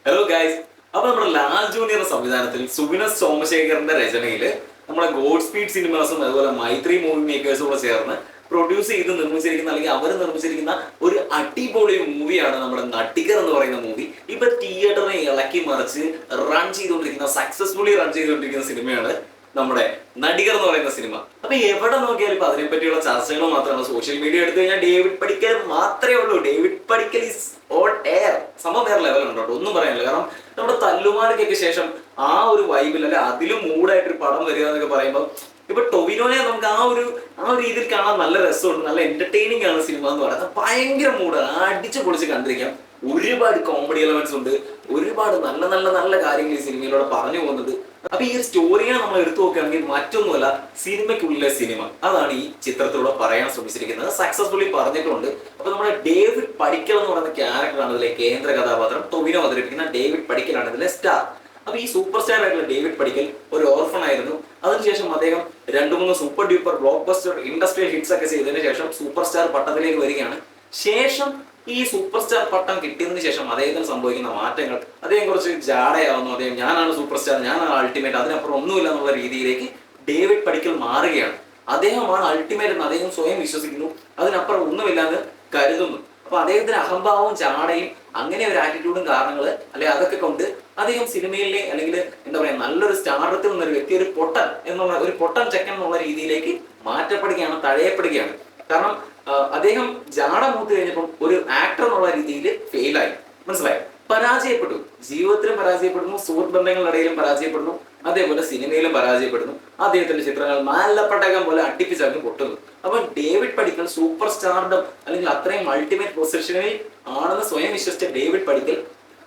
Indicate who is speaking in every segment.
Speaker 1: Hello guys. അപ്പൊ നമ്മുടെ Lal junior സംവിധാനത്തിൽ സുബിനസ് സോമശേഖരന്റെ രചനയില് നമ്മുടെ ഗോഡ് സ്പീഡ് സിനിമാസും അതുപോലെ മൈത്രി മൂവി മേക്കേഴ്സും കൂടെ ചേർന്ന് പ്രൊഡ്യൂസ് ചെയ്ത് നിർമ്മിച്ചിരിക്കുന്ന അല്ലെങ്കിൽ അവർ നിർമ്മിച്ചിരിക്കുന്ന ഒരു അടിപൊളി മൂവിയാണ് നമ്മുടെ നട്ടിക്കർ എന്ന് പറയുന്ന മൂവി. ഇപ്പൊ തിയേറ്ററിനെ ഇളക്കി മറിച്ച് സക്സസ്ഫുള്ളി റൺ ചെയ്തുകൊണ്ടിരിക്കുന്ന സിനിമയാണ് നമ്മുടെ നടികർ എന്ന് പറയുന്ന സിനിമ. അപ്പൊ എവിടെ നോക്കിയാലും ഇപ്പൊ അതിനെ പറ്റിയുള്ള ചർച്ചകൾ മാത്രമാണ്. സോഷ്യൽ മീഡിയ എടുത്തു കഴിഞ്ഞാൽ ഡേവിഡ് പടിക്കൽ മാത്രമേ ഉള്ളൂ. ഡേവിഡ് പടിക്കൽ ഈസ് ഓൺ എയർ. സംഭവം വേറെ ലെവലുണ്ടോ, ഒന്നും പറയാനില്ല. കാരണം നമ്മുടെ തല്ലുമാലയ്ക്കൊക്കെ ശേഷം ആ ഒരു വൈബിൽ അല്ലെ അതിലും മൂഡായിട്ടൊരു പടം വരിക എന്നൊക്കെ പറയുമ്പോൾ ഇപ്പൊ ടൊവിനോനെ നമുക്ക് ആ ഒരു രീതിയിൽ കാണാൻ നല്ല രസമുണ്ട്. നല്ല എന്റർടൈനിങ് ആണ് സിനിമ എന്ന് പറയുന്നത്. ഭയങ്കര മൂഡാണ്, അടിച്ചു പൊളിച്ച് കണ്ടിരിക്കാം. ഒരുപാട് കോമഡി എലമെന്റ്സ് ഉണ്ട്, ഒരുപാട് നല്ല നല്ല നല്ല കാര്യങ്ങൾ ഈ സിനിമയിലൂടെ പറഞ്ഞു പോകുന്നത്. അപ്പൊ ഈ ഒരു സ്റ്റോറിയെ നമ്മൾ എടുത്തു നോക്കുകയാണെങ്കിൽ മറ്റൊന്നുമല്ല, സിനിമയ്ക്കുള്ളിലെ സിനിമ. അതാണ് ഈ ചിത്രത്തിലൂടെ പറയാൻ ശ്രമിച്ചിരിക്കുന്നത്. സക്സസ്ഫുള്ളി പറഞ്ഞിട്ടുണ്ട്. അപ്പൊ നമ്മുടെ ഡേവിഡ് പടിക്കൽ എന്ന് പറയുന്ന ക്യാരക്ടറാണ് ഇതിലെ കേന്ദ്ര കഥാപാത്രം. ടൊവിനോ അവതരിപ്പിക്കുന്ന ഡേവിഡ് പടിക്കലാണ് ഇതിലെ സ്റ്റാർ. അപ്പൊ ഈ സൂപ്പർ സ്റ്റാർ ആയിട്ടുള്ള ഡേവിഡ് പടിക്കൽ ഒരു ഓർഫൺ ആയിരുന്നു. അതിനുശേഷം അദ്ദേഹം 2-3 super duper block buster industrial hits ഒക്കെ ചെയ്തതിനു ശേഷം സൂപ്പർ സ്റ്റാർ പട്ടത്തിലേക്ക് വരികയാണ്. ശേഷം ഈ സൂപ്പർ സ്റ്റാർ പട്ടം കിട്ടിയതിനു ശേഷം അദ്ദേഹത്തിന് സംഭവിക്കുന്ന മാറ്റങ്ങൾ, അദ്ദേഹം കുറച്ച് ജാടയാവുന്നു. അദ്ദേഹം ഞാനാണ് സൂപ്പർ സ്റ്റാർ, ഞാനാണ് അൾട്ടിമേറ്റ്, അതിനപ്പുറം ഒന്നുമില്ല എന്നുള്ള രീതിയിലേക്ക് ഡേവിഡ് പടിക്കൽ മാറുകയാണ്. അദ്ദേഹമാണ് അൾട്ടിമേറ്റ് എന്ന് അദ്ദേഹം സ്വയം വിശ്വസിക്കുന്നു, അതിനപ്പുറം ഒന്നുമില്ലാന്ന് കരുതുന്നു. അപ്പൊ അദ്ദേഹത്തിന് അഹംഭാവവും ജാടയും അങ്ങനെ ഒരു ആറ്റിറ്റ്യൂഡും കാരണങ്ങൾ അല്ലെ അതൊക്കെ കൊണ്ട് അദ്ദേഹം സിനിമയിലെ അല്ലെങ്കിൽ എന്താ പറയാ നല്ലൊരു സ്റ്റാർഡത്തിൽ നിന്നൊരു വ്യക്തി ഒരു പൊട്ടൻ ചെക്കൻ എന്നുള്ള രീതിയിലേക്ക് മാറ്റപ്പെടുകയാണ്, തഴയപ്പെടുകയാണ്. കാരണം അദ്ദേഹം ജാട മൂത്ത് കഴിഞ്ഞപ്പോൾ ഒരു ആക്ടർ എന്നുള്ള രീതിയിൽ ഫെയിലായി. മനസ്സിലായി, പരാജയപ്പെട്ടു. ജീവിതത്തിലും പരാജയപ്പെടുന്നു, സുഹൃത്ത് ബന്ധങ്ങളുടെ ഇടയിലും പരാജയപ്പെടുന്നു, അതേപോലെ സിനിമയിലും പരാജയപ്പെടുന്നു. അദ്ദേഹത്തിന്റെ ചിത്രങ്ങൾ നല്ല പടകം പോലെ അടുപ്പിച്ചങ്ങ് പൊട്ടുന്നു. അപ്പൊ ഡേവിഡ് പടിക്കൽ സൂപ്പർ സ്റ്റാർഡം അല്ലെങ്കിൽ അത്രയും അൾട്ടിമേറ്റ് പൊസിഷനിൽ ആണെന്ന് സ്വയം വിശ്വസിച്ച ഡേവിഡ് പടിക്കൽ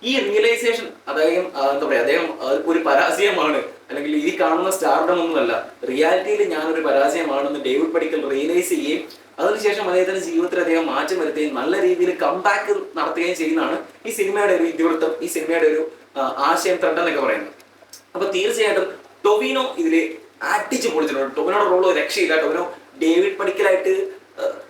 Speaker 1: ഈ റിയലൈസേഷൻ അദ്ദേഹം എന്താ പറയാ അദ്ദേഹം ഒരു പരാജയമാണ് അല്ലെങ്കിൽ ഈ കാണുന്ന സ്റ്റാർഡം ഒന്നുമല്ല, റിയാലിറ്റിയിൽ ഞാനൊരു പരാജയമാണെന്ന് ഡേവിഡ് പടിക്കൽ റിയലൈസ് ചെയ്യുകയും അതിനുശേഷം അദ്ദേഹത്തിന്റെ ജീവിതത്തിൽ അദ്ദേഹം മാറ്റം വരുത്തുകയും നല്ല രീതിയിൽ കംബാക്ക് നടത്തുകയും ചെയ്യുന്നതാണ് ഈ സിനിമയുടെ ഒരു ഇതിവൃത്തം, ഈ സിനിമയുടെ ഒരു ആശയം ത്രണ്ട് എന്നൊക്കെ പറയുന്നത്. അപ്പൊ തീർച്ചയായിട്ടും ടൊവിനോ ഇതില് അടിച്ചു പൊളിച്ചിട്ടുണ്ട്. ടൊവിനോയുടെ റോള് രക്ഷയില്ല. ടൊവിനോ ഡേവിഡ് പടിക്കലായിട്ട്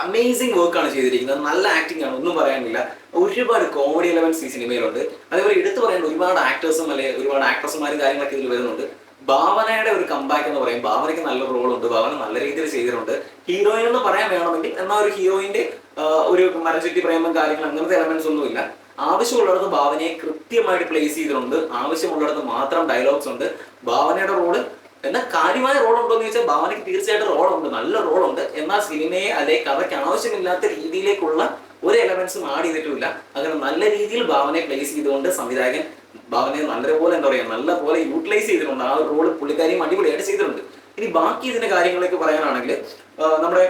Speaker 1: അമേസിംഗ് വർക്കാണ് ചെയ്തിരിക്കുന്നത്. നല്ല ആക്ടിംഗ് ആണ്, ഒന്നും പറയാനില്ല. ഒരുപാട് കോമഡി എലമെന്റ്സ് ഈ സിനിമയിലുണ്ട്. അതേപോലെ എടുത്തു പറയേണ്ട ഒരുപാട് ആക്ടേഴ്സും അല്ലെങ്കിൽ ഒരുപാട് ആക്ട്രസ്മാരും കാര്യങ്ങളൊക്കെ ഇതിൽ വരുന്നുണ്ട്. ഭാവനയുടെ ഒരു കമ്പാക്ക് എന്ന് പറയും. ഭാവനയ്ക്ക് നല്ല റോളുണ്ട്, ഭാവന നല്ല രീതിയിൽ ചെയ്തിട്ടുണ്ട്. ഹീറോയിൻ എന്ന് പറയാൻ വേണമെങ്കിൽ എന്നാൽ ഒരു ഹീറോയിന്റെ ഒരു മരചുറ്റി പ്രേമം കാര്യങ്ങൾ അങ്ങനത്തെ എലമെന്റ്സ് ഒന്നുമില്ല. ആവശ്യമുള്ളിടത്ത് ഭാവനയെ കൃത്യമായിട്ട് പ്ലേസ് ചെയ്തിട്ടുണ്ട്. ആവശ്യമുള്ളിടത്ത് മാത്രം ഡയലോഗ്സ് ഉണ്ട്. ഭാവനയുടെ റോള് എന്നാൽ കാര്യമായ റോളുണ്ടോ എന്ന് ചോദിച്ചാൽ ഭാവനയ്ക്ക് തീർച്ചയായിട്ടും റോളുണ്ട്, നല്ല റോളുണ്ട്. എന്നാൽ സിനിമയെ അല്ലെ കഥയ്ക്ക് ആവശ്യമില്ലാത്ത രീതിയിലേക്കുള്ള ഒരു എലമെന്റ്സും ആഡ് ചെയ്തിട്ടുമില്ല. അങ്ങനെ നല്ല രീതിയിൽ ഭാവനയെ പ്ലേസ് ചെയ്തുകൊണ്ട് സംവിധായകൻ ഭാവനയെ നല്ലപോലെ എന്താ പറയുക നല്ലപോലെ യൂട്ടിലൈസ് ചെയ്തിട്ടുണ്ട്. ആ ഒരു റോള് പുള്ളിക്കാരിയും അടിപൊളിയായിട്ട് ചെയ്തിട്ടുണ്ട്. ഇനി ബാക്കി ഇതിന്റെ കാര്യങ്ങളിലേക്ക് പറയാനാണെങ്കിൽ നമ്മുടെ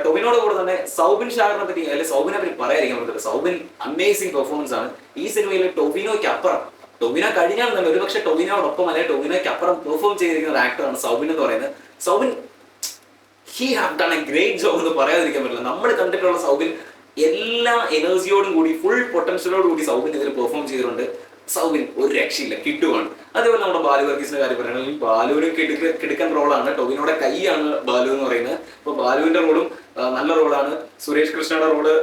Speaker 1: ടൊവിനോയുടെ കൂടെ തന്നെ സൗബിൻ ഷാറിനെ പറ്റി അല്ലെങ്കിൽ സൗബിനെ പറ്റി പറയാതിരിക്കാൻ പറ്റില്ല. സൗബിൻ അമേസിംഗ് പെർഫോമൻസ് ആണ് ഈ സിനിമയിൽ. ടൊവിനോയ്ക്ക് അപ്പുറം, ടൊവിനോ കഴിഞ്ഞാൽ തന്നെ ഒരുപക്ഷെ ടൊവിനോടൊപ്പം അല്ലെങ്കിൽ ടൊവിനോയ്ക്ക് അപ്പുറം പെർഫോം ചെയ്തിരിക്കുന്ന ഒരു ആക്ടറാണ് സൗബിൻ എന്ന് പറയുന്നത്. Soubin he have done A great job എന്ന് പറയാതിരിക്കാൻ പറ്റില്ല. നമ്മൾ കണ്ടിട്ടുള്ള സൗബിൻ എല്ലാ എനർജിയോടും കൂടി ഫുൾ പൊട്ടൻഷ്യലോടും കൂടി സൗബിൻ ഇതിൽ പെർഫോം ചെയ്തിട്ടുണ്ട്. സൗബിൻ ഒരു രക്ഷയില്ല, കിട്ടുവാണ്. അതേപോലെ നമ്മുടെ ബാലു വർഗീസിന്റെ കാര്യം പറയുകയാണെങ്കിൽ ബാലുവിന് കിടുക്കൻ റോളാണ്. ടൊവിനോയുടെ കൈയാണ് ബാലു എന്ന് പറയുന്നത്. അപ്പൊ ബാലുവിന്റെ റോളും നല്ല റോളാണ്. സുരേഷ് കൃഷ്ണയുടെ റോള്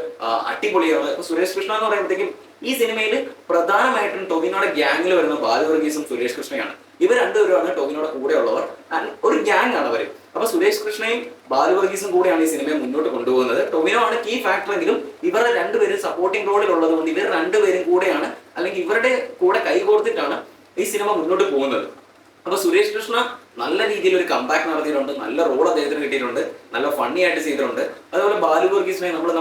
Speaker 1: അടിപൊളിയാണ്. അപ്പൊ സുരേഷ് കൃഷ്ണ എന്ന് പറയുമ്പോഴത്തേക്കും ഈ സിനിമയിൽ പ്രധാനമായിട്ടും ടൊവിനോയുടെ ഗ്യാങ്ങിൽ വരുന്ന ബാലു വർഗീസും സുരേഷ് കൃഷ്ണയാണ്. ഇവർ രണ്ടുപേരുമാണ് ടൊവിനോയുടെ കൂടെ ഉള്ളവർ. ഒരു ഗ്യാങ് ആണ് അവര്. അപ്പൊ സുരേഷ് കൃഷ്ണയും ബാലു വർഗീസും കൂടെയാണ് ഈ സിനിമയെ മുന്നോട്ട് കൊണ്ടുപോകുന്നത്. ടൊവിനോ ആണ് കീ ഫാക്ടർ എങ്കിലും ഇവരുടെ രണ്ടുപേരും സപ്പോർട്ടിംഗ് റോളിൽ ഉള്ളത് കൊണ്ട് ഇവർ രണ്ടുപേരും കൂടെയാണ് അല്ലെങ്കിൽ ഇവരുടെ കൂടെ കൈകോർത്തിട്ടാണ് ഈ സിനിമ മുന്നോട്ട് പോകുന്നത്. അപ്പൊ സുരേഷ് കൃഷ്ണ നല്ല രീതിയിൽ ഒരു കംബാക്ക് നടത്തിയിട്ടുണ്ട്. നല്ല റോൾ അദ്ദേഹത്തിന് കിട്ടിയിട്ടുണ്ട്. നല്ല ഫണ്ണി ആയിട്ട് ചെയ്തിട്ടുണ്ട്. അതുപോലെ ബാലു വർഗീസിനെ നമ്മുടെ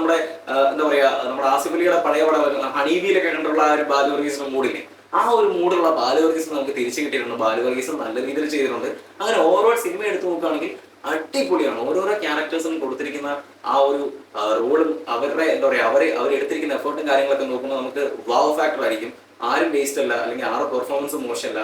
Speaker 1: എന്താ പറയാ നമ്മുടെ ആസിഫ് അലിയുടെ പഴയ പടം ഹണീബിയിലൊക്കെ കണ്ടുള്ള ആ ഒരു ബാലു വർഗീസിന്റെ മൂഡില്ലേ, ആ ഒരു മൂടുള്ള ബാലു വർഗീസിനെ നമുക്ക് തിരിച്ചു കിട്ടിയിട്ടുണ്ട്. ബാലു വർഗീസ് നല്ല രീതിയിൽ ചെയ്തിട്ടുണ്ട്. അങ്ങനെ ഓവറോൾ സിനിമ എടുത്തു നോക്കുകയാണെങ്കിൽ അടിപൊളിയാണ്. ഓരോരോ ക്യാരക്ടേഴ്സിനും കൊടുത്തിരിക്കുന്ന ആ ഒരു റോളും അവരുടെ എന്താ പറയാ അവർ എടുത്തിരിക്കുന്ന എഫേർട്ടും കാര്യങ്ങളൊക്കെ നോക്കുമ്പോൾ നമുക്ക് വാവ് ഫാക്ടർ ആയിരിക്കും. ആരും വേസ്റ്റ് അല്ല അല്ലെങ്കിൽ ആരുടെ പെർഫോമൻസ് മോശമല്ല.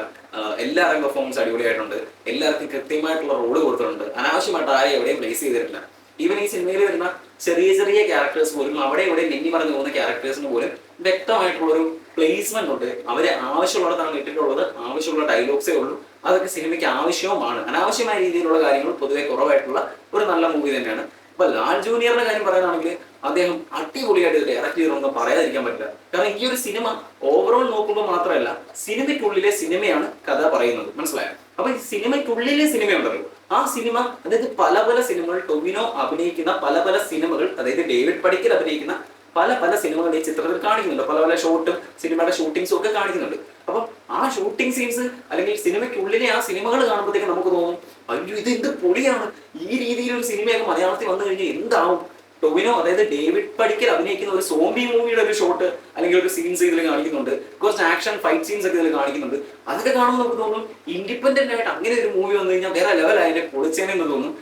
Speaker 1: എല്ലാവരുടെയും പെർഫോമൻസ് അടിപൊളിയായിട്ടുണ്ട്. എല്ലാവർക്കും കൃത്യമായിട്ടുള്ള റോള് കൊടുത്തിട്ടുണ്ട്. അനാവശ്യമായിട്ട് ആരെയും എവിടെയും പ്ലേസ് ചെയ്തിട്ടില്ല. ഈവൻ ഈ സിനിമയിൽ വരുന്ന ചെറിയ ചെറിയ ക്യാരക്ടേഴ്സ് പോലും അവിടെ ഇവിടെ മിന്നി പറഞ്ഞു പോകുന്ന ക്യാരക്ടേഴ്സിന് പോലും വ്യക്തമായിട്ടുള്ള ഒരു പ്ലേസ്മെന്റ് ഉണ്ട്. അവരെ ആവശ്യമുള്ളതാണ് ഇട്ടിട്ടുള്ളത്. ആവശ്യമുള്ള ഡയലോഗ്സേ ഉള്ളൂ. അതൊക്കെ സിനിമയ്ക്ക് ആവശ്യവുമാണ്. അനാവശ്യമായ രീതിയിലുള്ള കാര്യങ്ങൾ പൊതുവെ കുറവായിട്ടുള്ള ഒരു നല്ല മൂവി തന്നെയാണ്. അപ്പൊ ലാൽ ജൂനിയറിന്റെ കാര്യം പറയാനാണെങ്കിൽ അദ്ദേഹം അടിപൊളിയായിട്ട് ഡയറക്റ്റ് ചെയ്തതൊന്നും പറയാതിരിക്കാൻ പറ്റില്ല. കാരണം ഈ ഒരു സിനിമ ഓവറോൾ നോക്കുമ്പോൾ മാത്രമല്ല, സിനിമയ്ക്കുള്ളിലെ സിനിമയാണ് കഥ പറയുന്നത്, മനസ്സിലായോ? അപ്പൊ ഈ സിനിമയ്ക്കുള്ളിലെ സിനിമയുണ്ടല്ലോ, ആ സിനിമ, അതായത് പല പല സിനിമകൾ, ടൊവിനോ അഭിനയിക്കുന്ന പല പല സിനിമകൾ, അതായത് ഡേവിഡ് പടിക്കൽ അഭിനയിക്കുന്ന പല പല സിനിമകൾ ഈ ചിത്രത്തിൽ കാണിക്കുന്നുണ്ട്. പല പല ഷോട്ടും സിനിമയുടെ ഷൂട്ടിങ്സും ഒക്കെ കാണിക്കുന്നുണ്ട്. അപ്പം ആ ഷൂട്ടിംഗ് സീൻസ് അല്ലെങ്കിൽ സിനിമയ്ക്കുള്ളിലെ ആ സിനിമകൾ കാണുമ്പോഴത്തേക്ക് നമുക്ക് തോന്നും, അയ്യോ ഇത് എന്ത് പൊളിയാണ്, ഈ രീതിയിലൊരു സിനിമയൊക്കെ മലയാളത്തിൽ വന്നു കഴിഞ്ഞാൽ എന്താവും. ടൊവിനോ, അതായത് ഡേവിഡ് പടിക്കൽ അഭിനയിക്കുന്ന ഒരു സോംബി മൂവിയുടെ ഒരു ഷോട്ട് അല്ലെങ്കിൽ ഒരു സീൻസ് ഇതിൽ കാണിക്കുന്നുണ്ട്, കുറച്ച് ആക്ഷൻ ഫൈറ്റ് സീൻസ് ഒക്കെ ഇതിൽ കാണിക്കുന്നുണ്ട്. അതൊക്കെ കാണുമ്പോൾ നമുക്ക് തോന്നും ഇൻഡിപെൻഡന്റ് ആയിട്ട് അങ്ങനെ ഒരു മൂവി വന്നു കഴിഞ്ഞാൽ വേറെ ലെവലായതിന്റെ പൊളിച്ചേനെന്ന് തോന്നും.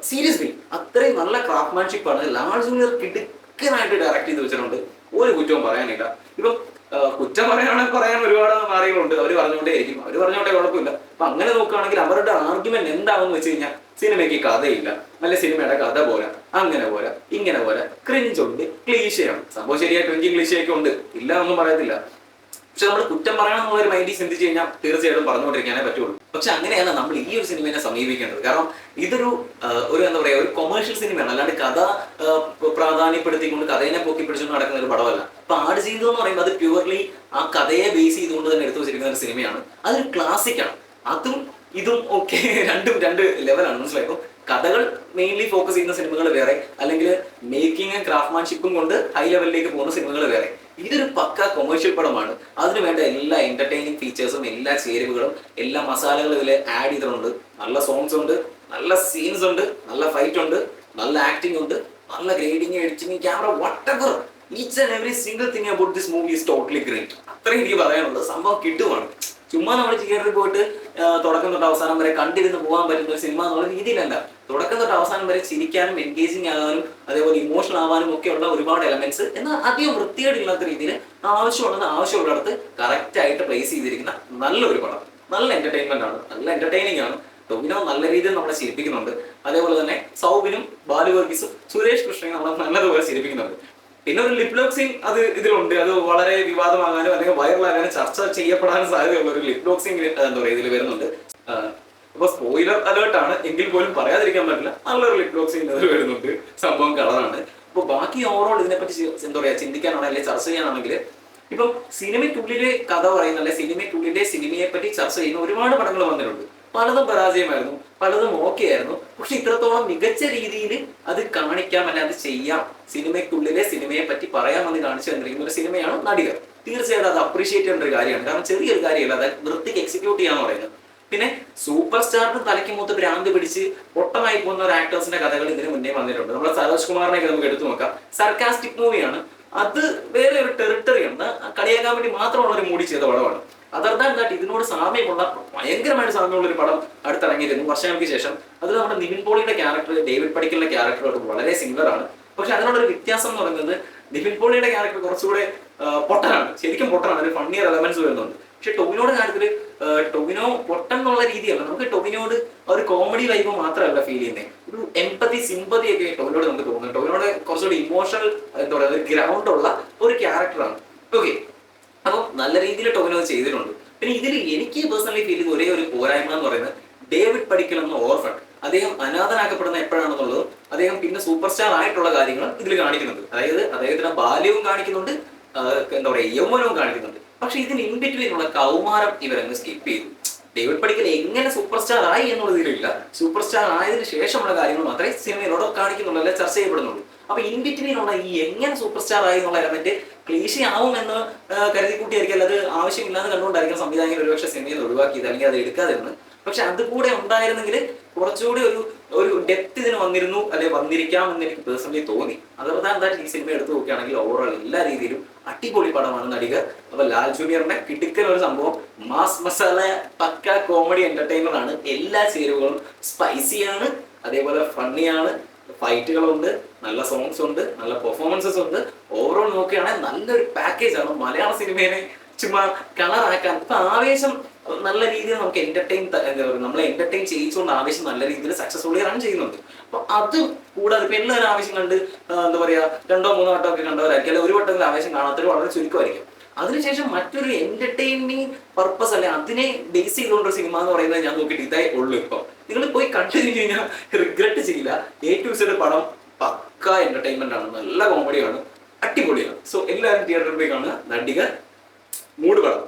Speaker 1: സീരിയസ്ലി അത്രയും നല്ല ക്രാഫ്റ്റ്മാൻഷിപ്പാണ് ലാൽ ജൂനിയർ കിടുക്കനായിട്ട് ഡയറക്ട് ചെയ്ത് വെച്ചിട്ടുണ്ട്. ഒരു കുറ്റവും പറയാനില്ല. ഇപ്പം കുറ്റം പറയാണെങ്കിൽ പറയാൻ ഒരുപാട് മാറികളുണ്ട്, അവർ പറഞ്ഞുകൊണ്ടേയിരിക്കും, അവർ പറഞ്ഞോട്ടെ, കുഴപ്പമില്ല. അപ്പൊ അങ്ങനെ നോക്കുകയാണെങ്കിൽ അവരുടെ ആർഗ്യുമെന്റ് എന്താണെന്ന് വെച്ച് കഴിഞ്ഞാൽ, സിനിമയ്ക്ക് കഥയില്ല, നല്ല സിനിമയുടെ കഥ പോരാ, അങ്ങനെ പോരാ, ഇങ്ങനെ പോരാ, ക്രിഞ്ചുണ്ട്, ക്ലീശയാണ്. സംഭവം ശരിയാ, ക്രിഞ്ചും ക്ലീശയൊക്കെ ഉണ്ട്, ഇല്ല ഒന്നും പറയത്തില്ല. പക്ഷെ നമ്മൾ കുറ്റം പറയണം എന്നുള്ള ഒരു മൈൻഡിൽ ചിന്തിച്ച് കഴിഞ്ഞാൽ തീർച്ചയായിട്ടും പറഞ്ഞുകൊണ്ടിരിക്കാനേ പറ്റുള്ളൂ. പക്ഷെ അങ്ങനെയാണ് നമ്മൾ ഈ ഒരു സിനിമയെ സമീപിക്കേണ്ടത്. കാരണം ഇതൊരു എന്താ പറയാ, ഒരു കൊമേഴ്ഷ്യൽ സിനിമയാണ്, അല്ലാണ്ട് കഥ പ്രാധാന്യപ്പെടുത്തിക്കൊണ്ട് കഥയെ പൊക്കി പിടിച്ചുകൊണ്ട് നടക്കുന്ന ഒരു പടമല്ല. അപ്പൊ ആടുജീവിതം എന്ന് പറയുമ്പോൾ അത് പ്യുവർലി ആ കഥയെ ബേസ് ചെയ്തുകൊണ്ട് തന്നെ എടുത്തു വെച്ചിരിക്കുന്ന ഒരു സിനിമയാണ്. അതൊരു ക്ലാസിക്കാണ്. അതും ഇതും ഒക്കെ രണ്ടും രണ്ട് ലെവലാണ്, മനസ്സിലാക്കും. കഥകൾ മെയിൻലി ഫോക്കസ് ചെയ്യുന്ന സിനിമകൾ വേറെ, അല്ലെങ്കിൽ മേക്കിംഗ് ക്രാഫ്റ്റ്മാൻഷിപ്പും കൊണ്ട് ഹൈ ലെവലിലേക്ക് പോകുന്ന സിനിമകൾ വേറെ. ഇതൊരു പക്ക കൊമേഴ്ഷ്യൽ പടമാണ്. അതിന് വേണ്ട എല്ലാ എന്റർടൈനിങ് ഫീച്ചേഴ്സും, എല്ലാ ചേരുവകളും, എല്ലാ മസാലകളും ഇതിൽ ആഡ് ചെയ്തിട്ടുണ്ട്. നല്ല സോങ്സ് ഉണ്ട്, നല്ല സീൻസ് ഉണ്ട്, നല്ല ഫൈറ്റ് ഉണ്ട്, നല്ല ആക്ടിംഗ് ഉണ്ട്, നല്ല grading, editing, camera, whatever each and every single thing about this movie is totally great. അത്രയും എനിക്ക് പറയാനുള്ളത്. സംഭവം കിട്ടുവാണ്. ചുമ്മാ നമ്മൾ തിയേറ്ററിൽ പോയിട്ട് തുടക്കം തൊട്ട് അവസാനം വരെ കണ്ടിരുന്ന് പോകാൻ പറ്റുന്ന ഒരു സിനിമ എന്നുള്ള രീതിയിലല്ല. തുടക്കം തൊട്ട് അവസാനം വരെ ചിരിക്കാനും എൻഗേജിങ് ആകാനും അതേപോലെ ഇമോഷണൽ ആവാനും ഒക്കെ ഉള്ള ഒരുപാട് എലമെന്റ്സ്, എന്നാൽ അധികം വൃത്തിയായിട്ടില്ലാത്ത രീതിയിൽ ആവശ്യമുള്ളിടത്ത് കറക്റ്റ് ആയിട്ട് പ്ലേസ് ചെയ്തിരിക്കുന്ന നല്ലൊരു പടം. നല്ല എന്റർടൈൻമെന്റ് ആണ്, നല്ല എന്റർടൈനിങ് ആണ്. ടൊവിനോ നല്ല രീതിയിൽ നമ്മളെ ചിരിപ്പിക്കുന്നുണ്ട്. അതേപോലെ തന്നെ സൗബിനും ബാലു വർഗീസും സുരേഷ് കൃഷ്ണയും നമ്മളെ നല്ലതുപോലെ ചിരിപ്പിക്കുന്നുണ്ട്. പിന്നെ ഒരു ലിപ് ലോക്ക് സീൻ അത് ഇതിലുണ്ട്. അത് വളരെ വിവാദമാകാനും അല്ലെങ്കിൽ വൈറലാകാനും ചർച്ച ചെയ്യപ്പെടാനും സാധ്യതയുള്ള ഒരു ലിപ് ലോക്ക് സീൻ എന്താ പറയുക ഇതിൽ വരുന്നുണ്ട്. അപ്പൊ സ്പോയിലർ അലേർട്ട് ആണ്, എങ്കിൽ പോലും പറയാതിരിക്കാൻ പറ്റില്ല, നല്ലൊരു ലിപ് ലോക്ക് സീൻ അതിൽ വരുന്നുണ്ട്. സംഭവം കളറാണ്. അപ്പൊ ബാക്കി ഓവറോൾ ഇതിനെപ്പറ്റി എന്താ പറയാ ചിന്തിക്കാനാണ് അല്ലെങ്കിൽ ചർച്ച ചെയ്യാനാണെങ്കിൽ, ഇപ്പം സിനിമയ്ക്കുള്ളിലെ കഥ പറയുന്ന അല്ലെ സിനിമയ്ക്കുള്ളിലെ സിനിമയെ പറ്റി ചർച്ച ചെയ്യുന്ന ഒരുപാട് പടങ്ങൾ വന്നിട്ടുണ്ട്. പലതും പരാജയമായിരുന്നു, പലതും ഓക്കെ ആയിരുന്നു. പക്ഷെ ഇത്രത്തോളം മികച്ച രീതിയിൽ അത് കാണിക്കാം, അല്ലെ അത് ചെയ്യാം, സിനിമയ്ക്കുള്ളിലെ സിനിമയെ പറ്റി പറയാമെന്ന് കാണിച്ചു തന്നിരിക്കുന്ന ഒരു സിനിമയാണ് നടികർ. തീർച്ചയായിട്ടും അത് അപ്രീഷിയേറ്റ് ചെയ്യേണ്ട ഒരു കാര്യമാണ്. കാരണം ചെറിയൊരു കാര്യമല്ല, അത് വൃത്തിക്ക് എക്സിക്യൂട്ട് ചെയ്യാന്ന് പറയുന്നത്. പിന്നെ സൂപ്പർ സ്റ്റാറിന് തലയ്ക്ക് മൂത്ത് ഭ്രാന്ത് പിടിച്ച് പൊട്ടമായി പോകുന്ന ഒരു ആക്ടേഴ്സിന്റെ കഥകൾ ഇതിന് മുന്നേ വന്നിട്ടുണ്ട്. നമ്മുടെ സരോജ് കുമാറിനെയൊക്കെ നമുക്ക് എടുത്തു നോക്കാം. സർക്കാസ്റ്റിക് മൂവിയാണ്, അത് വേറെ ഒരു ടെറിട്ടറിയാണ്, കളിയാക്കാൻ വേണ്ടി മാത്രമുള്ള ഒരു മൂടി ചെയ്ത പടമാണ്. അതർ ദാൻ ദാറ്റ് ഇതിനോട് സാമ്യമുള്ള, ഭയങ്കരമായിട്ട് സാമ്യമുള്ള ഒരു പടം അടുത്തിറങ്ങിയിരുന്നു വർഷങ്ങൾക്ക് ശേഷം. അത് നമ്മുടെ നിവിൻ പോളിയുടെ ക്യാരക്ടർ ഡേവിഡ് പടിക്കലിന്റെ ക്യാരക്ടറോട് വളരെ സിമിലർ ആണ്. പക്ഷെ അതിനോടൊരു വ്യത്യാസം എന്ന് പറയുന്നത്, നിവിൻ പോളിയുടെ ക്യാരക്ടർ കുറച്ചുകൂടെ പൊട്ടനാണ്, ശരിക്കും പൊട്ടനാണ്, ഒരു ഫണ്ണിയർ എലമെന്റ്സ് വരുന്നുണ്ട്. പക്ഷെ ടൊവിനോയുടെ കാര്യത്തിൽ ടൊവിനോ പൊട്ടൻ എന്നുള്ള രീതിയല്ല, നമുക്ക് ടൊവിനോട് ഒരു കോമഡി വൈബ് മാത്രമല്ല ഫീൽ ചെയ്യുന്നത്, ഒരു എംപതി സിമ്പതി ഒക്കെ ടൊവിനോട് നമുക്ക് തോന്നുന്നു. ടൊവിനോട് കുറച്ചുകൂടി ഇമോഷണൽ എന്താ പറയുക, ഒരു ഗ്രൗണ്ട് ഉള്ള ഒരു ക്യാരക്ടറാണ്. ഓക്കെ, അപ്പോൾ നല്ല രീതിയിൽ ടൊവിനോ ചെയ്തിട്ടുണ്ട്. പിന്നെ ഇതിൽ എനിക്ക് പേഴ്സണലി ഫീൽ ചെയ്ത ഒരേ ഒരു പോരായ്മ എന്ന് പറയുന്നത്, ഡേവിഡ് പടിക്കൽ എന്ന ഓർഫൺ അദ്ദേഹം അനാഥനാക്കപ്പെടുന്ന എപ്പോഴാണെന്നുള്ളതും അദ്ദേഹം പിന്നെ സൂപ്പർ സ്റ്റാർ ആയിട്ടുള്ള കാര്യങ്ങൾ ഇതിൽ കാണിക്കുന്നുണ്ട്. അതായത് അദ്ദേഹത്തിന് ബാല്യവും കാണിക്കുന്നുണ്ട്, എന്താ പറയുക യൗവനവും കാണിക്കുന്നുണ്ട്. പക്ഷെ ഇതിന് ഇൻ ബിറ്റ്വീനുള്ള കൗമാരം ഇവരങ്ങ് സ്കിപ്പ് ചെയ്തു. ഡേവിഡ് പടിക്കൽ എങ്ങനെ സൂപ്പർ സ്റ്റാർ ആയി എന്നുള്ളതിലില്ല, സൂപ്പർ സ്റ്റാർ ആയതിനു ശേഷമുള്ള കാര്യങ്ങൾ മാത്രമേ സിനിമയിലൂടെ കാണിക്കുന്നുള്ളൂ, അല്ലെ ചർച്ച ചെയ്യപ്പെടുന്നുള്ളൂ. അപ്പൊ ഇൻ ബിറ്റ്വീനുള്ള ഈ എങ്ങനെ സൂപ്പർ സ്റ്റാർ ആയി എന്നുള്ള എലമെന്റ് ക്ലീശ ആവും എന്ന് കരുതി കൂട്ടിയായിരിക്കും, അത് ആവശ്യമില്ലാന്ന് കണ്ടുകൊണ്ടായിരിക്കും സംവിധായകൻ ഒരുപക്ഷെ സിനിമയിൽ ഒഴിവാക്കിയത് അല്ലെങ്കിൽ അത് എടുക്കാതിരുന്നത്. പക്ഷെ അതുകൂടെ ഉണ്ടായിരുന്നെങ്കിൽ കുറച്ചുകൂടി ഒരു ഡെപ്ത് ഇതിന് വന്നിരുന്നു, അല്ലെ വന്നിരിക്കാം എന്ന് എനിക്ക് പേഴ്സണലി തോന്നി. അതുപോലെ എന്താ ഈ സിനിമ എടുത്തു നോക്കുകയാണെങ്കിൽ ഓവറോൾ എല്ലാ രീതിയിലും അടിപൊളി പടമാണ് നടികർ. അപ്പൊ ലാൽ ജൂനിയറിന്റെ കിടുക്കൻ ഒരു സംഭവം, മാസ് മസാല പക്ക കോമഡി എന്റർടൈനർ ആണ്. എല്ലാ ചേരുവകളും സ്പൈസിയാണ്, അതേപോലെ ഫണ്ണിയാണ്, ഫൈറ്റുകളുണ്ട്, നല്ല സോങ്സ് ഉണ്ട്, നല്ല പെർഫോമൻസസ് ഉണ്ട്. ഓവറോൾ നോക്കുകയാണെങ്കിൽ നല്ലൊരു പാക്കേജ് ആണ്. മലയാള സിനിമയെ ചുമ്മാ കളറാക്കാൻ ഇപ്പൊ ആവേശം നല്ല രീതിയിൽ നമുക്ക് എന്റർടൈൻ, എന്താ പറയുക, നമ്മളെ എന്റർടൈൻ ചെയ്യിച്ചുകൊണ്ട് ആവേശം നല്ല രീതിയിൽ സക്സസ്ഫുള്ളി റൺ ചെയ്യുന്നുണ്ട്. അപ്പൊ അത് കൂടാതെ ഇപ്പൊ എല്ലാവരും ആവേശം കണ്ട് എന്താ പറയാ 2 3 വട്ടം ഒക്കെ കണ്ടവരായിരിക്കും, അല്ലെങ്കിൽ ഒരു വട്ടം ആവേശം കാണാത്തവർ വളരെ ചുരുക്കമായിരിക്കും. അതിനുശേഷം മറ്റൊരു എന്റർടൈനിങ് പർപ്പസ് അല്ലെ അതിനെ ബേസ് ചെയ്തുകൊണ്ടൊരു സിനിമ എന്ന് പറയുന്നത് ഞാൻ നോക്കിയിട്ട് ഇതേ ഉള്ളൂ. ഇപ്പൊ നിങ്ങൾ പോയി കണ്ടു കഴിഞ്ഞാൽ റിഗ്രറ്റ് ചെയ്യില്ല. A to Z പടം പക്ക എന്റർടൈൻമെന്റ് ആണ്, നല്ല കോമഡിയാണ്, അടിപൊളിയാണ്. സോ എല്ലാവരും തിയേറ്ററിൽ പോയി കാണുക. നടിക മൂട് പടം.